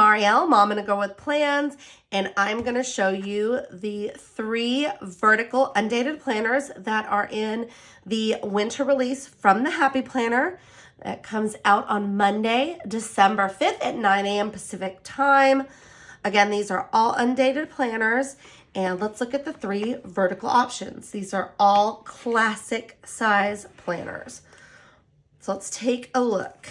Marielle, Mom and a Girl with Plans, and I'm going to show you the 3 vertical undated planners that are in the winter release from the Happy Planner. That comes out on Monday, December 5th at 9 a.m. Pacific time. Again, these are all undated planners, and let's look at the 3 vertical options. These are all classic size planners. So let's take a look.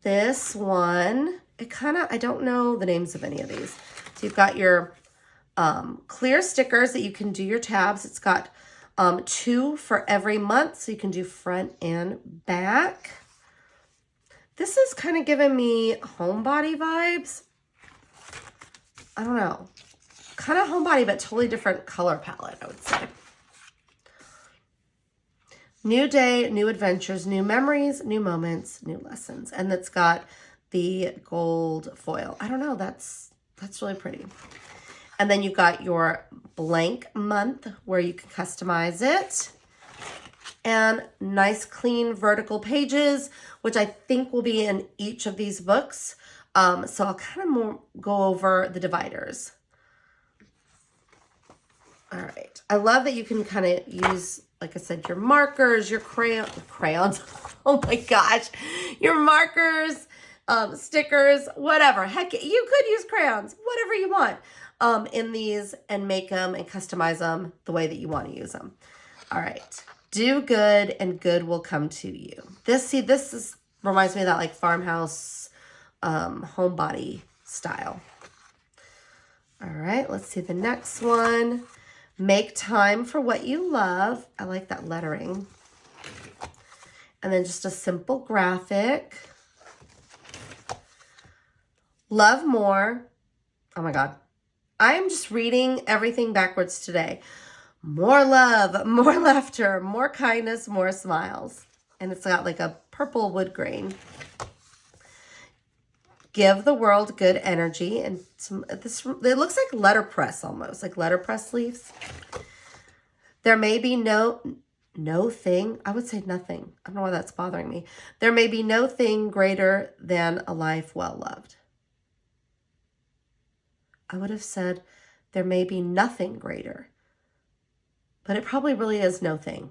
This one, I don't know the names of any of these. So you've got your clear stickers that you can do your tabs. It's got 2 for every month, so you can do front and back. This is kind of giving me homebody vibes. I don't know. Kind of homebody, but totally different color palette, I would say. New day, new adventures, new memories, new moments, new lessons. And it's got the gold foil. I don't know, that's really pretty. And then you've got your blank month where you can customize it. And nice clean vertical pages, which I think will be in each of these books. So I'll kind of more go over the dividers. All right. I love that you can kind of use, like I said, your markers, your crayons. Oh my gosh. Your markers, stickers, whatever. Heck, you could use crayons, whatever you want in these, and make them and customize them the way that you want to use them. All right. Do good and good will come to you. This reminds me of that like farmhouse homebody style. All right. Let's see the next one. Make time for what you love. I like that lettering. And then just a simple graphic. Love more. Oh my God. I am just reading everything backwards today. More love, more laughter, more kindness, more smiles. And it's got like a purple wood grain. Give the world good energy. And it looks like letterpress almost, like letterpress leaves. There may be no thing. I would say nothing. I don't know why that's bothering me. There may be no thing greater than a life well loved. I would have said there may be nothing greater. But it probably really is no thing.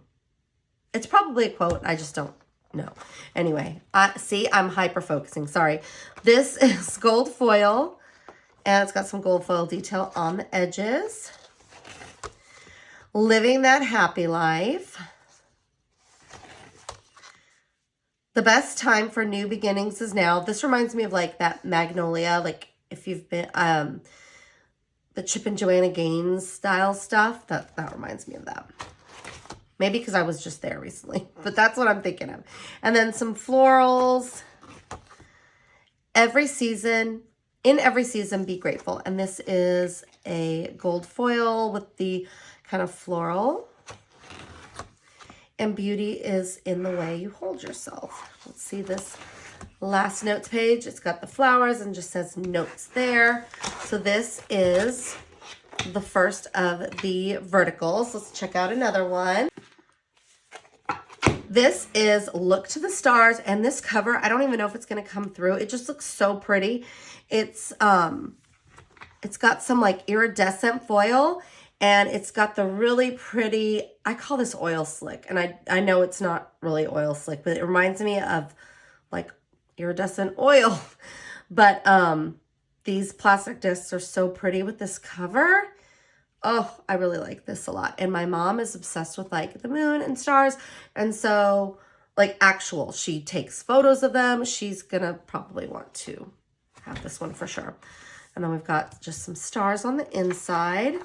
It's probably a quote. I just don't know. Anyway, see, I'm hyper-focusing. Sorry. This is gold foil. And it's got some gold foil detail on the edges. Living that happy life. The best time for new beginnings is now. This reminds me of like that Magnolia. Like if you've been... the Chip and Joanna Gaines style stuff, that reminds me of that. Maybe because I was just there recently, but that's what I'm thinking of. And then some florals. In every season, be grateful. And this is a gold foil with the kind of floral. And beauty is in the way you hold yourself. Let's see this last notes page. It's got the flowers and just says notes there. So this is the first of the verticals. Let's check out another one. This is Look to the Stars, and this cover, I don't even know if it's going to come through. It just looks so pretty. It's got some like iridescent foil, and it's got the really pretty, I call this oil slick, and I know it's not really oil slick, but it reminds me of like iridescent oil. But these plastic discs are so pretty with this cover. Oh, I really like this a lot. And my mom is obsessed with like the moon and stars. And so like she takes photos of them. She's gonna probably want to have this one for sure. And then we've got just some stars on the inside.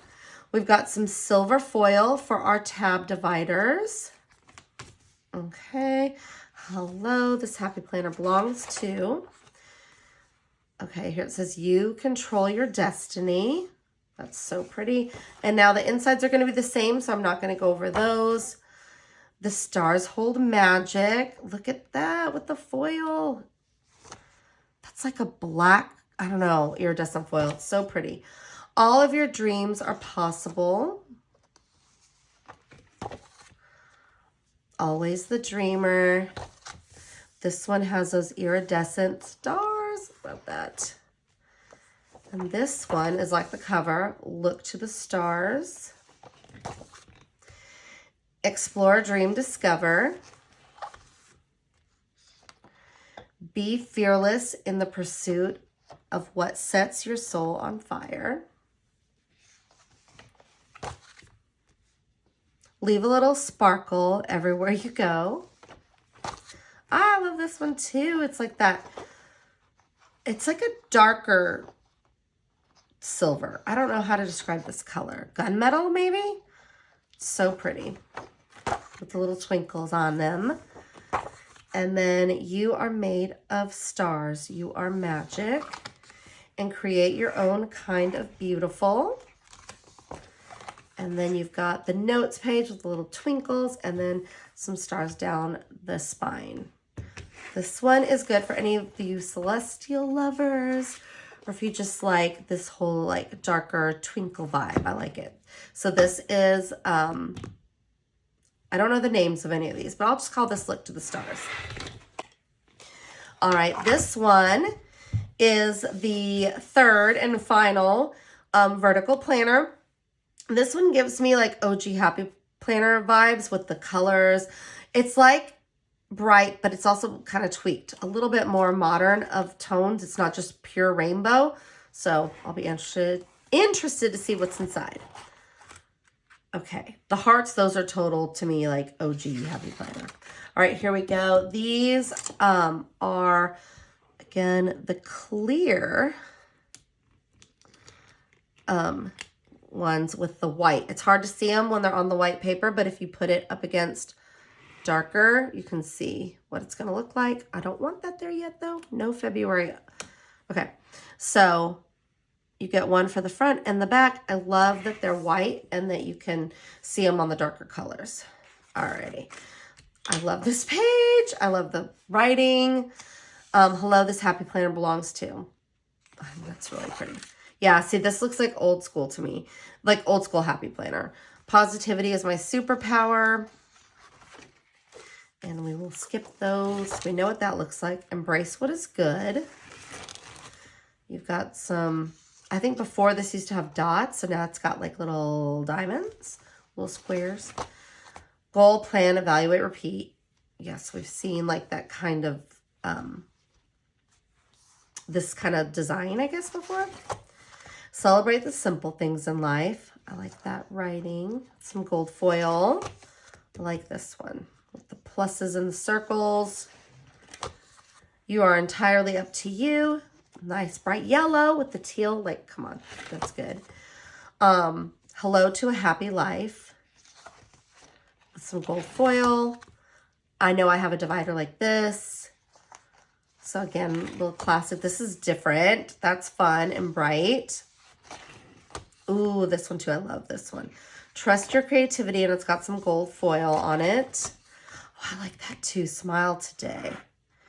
We've got some silver foil for our tab dividers. Okay. Hello, this happy planner belongs to. Okay, here it says, you control your destiny. That's so pretty. And now the insides are going to be the same, so I'm not going to go over those. The stars hold magic. Look at that with the foil. That's like a black, I don't know, iridescent foil. It's so pretty. All of your dreams are possible. Always the dreamer. This one has those iridescent stars. stars. Love that. And this one is like the cover. Look to the stars. Explore, dream, discover. Be fearless in the pursuit of what sets your soul on fire. Leave a little sparkle everywhere you go. I love this one too. It's like that. It's like a darker silver. I don't know how to describe this color. Gunmetal, maybe? So pretty. With the little twinkles on them. And then you are made of stars. You are magic. And create your own kind of beautiful. And then you've got the notes page with the little twinkles and then some stars down the spine. This one is good for any of you celestial lovers, or if you just like this whole like darker twinkle vibe. I like it. So this is, I don't know the names of any of these, but I'll just call this Look to the Stars. All right, this one is the third and final vertical planner. This one gives me like OG Happy Planner vibes with the colors. It's like bright, but it's also kind of tweaked. A little bit more modern of tones. It's not just pure rainbow. So I'll be interested to see what's inside. Okay, the hearts, those are total to me like OG Happy Planner. All right, here we go. These are, again, the clear ones with the white. It's hard to see them when they're on the white paper, but if you put it up against darker, you can see what it's going to look like. I don't want that there yet, though. No February. Okay, so you get one for the front and the back. I love that they're white and that you can see them on the darker colors. Alrighty. I love this page. I love the writing. Hello, this Happy Planner belongs to. That's really pretty. Yeah, see, this looks like old school to me. Like old school Happy Planner. Positivity is my superpower. And we will skip those. We know what that looks like. Embrace what is good. You've got some, I think before this used to have dots. So now it's got like little diamonds, little squares. Goal, plan, evaluate, repeat. Yes, we've seen like that kind of, this kind of design, I guess, before. Celebrate the simple things in life. I like that writing. Some gold foil. I like this one with the pluses and the circles. You are entirely up to you. Nice bright yellow with the teal. Like, come on, that's good. Hello to a happy life. With some gold foil. I know I have a divider like this. So again, a little classic. This is different. That's fun and bright. Ooh, this one too. I love this one. Trust your creativity, and it's got some gold foil on it. Oh, I like that too. Smile today.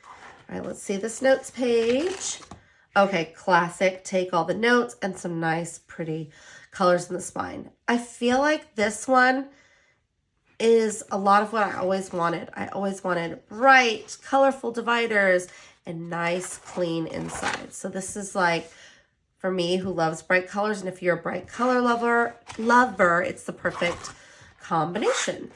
All right, let's see this notes page. Okay, classic. Take all the notes and some nice, pretty colors in the spine. I feel like this one is a lot of what I always wanted. I always wanted bright, colorful dividers and nice, clean inside. So this is like, for me, who loves bright colors, and if you're a bright color lover, it's the perfect combination.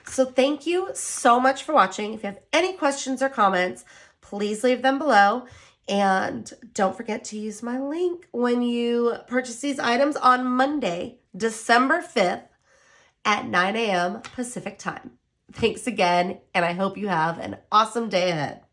So thank you so much for watching. If you have any questions or comments, please leave them below. And don't forget to use my link when you purchase these items on Monday, December 5th at 9 a.m. Pacific time. Thanks again, and I hope you have an awesome day ahead.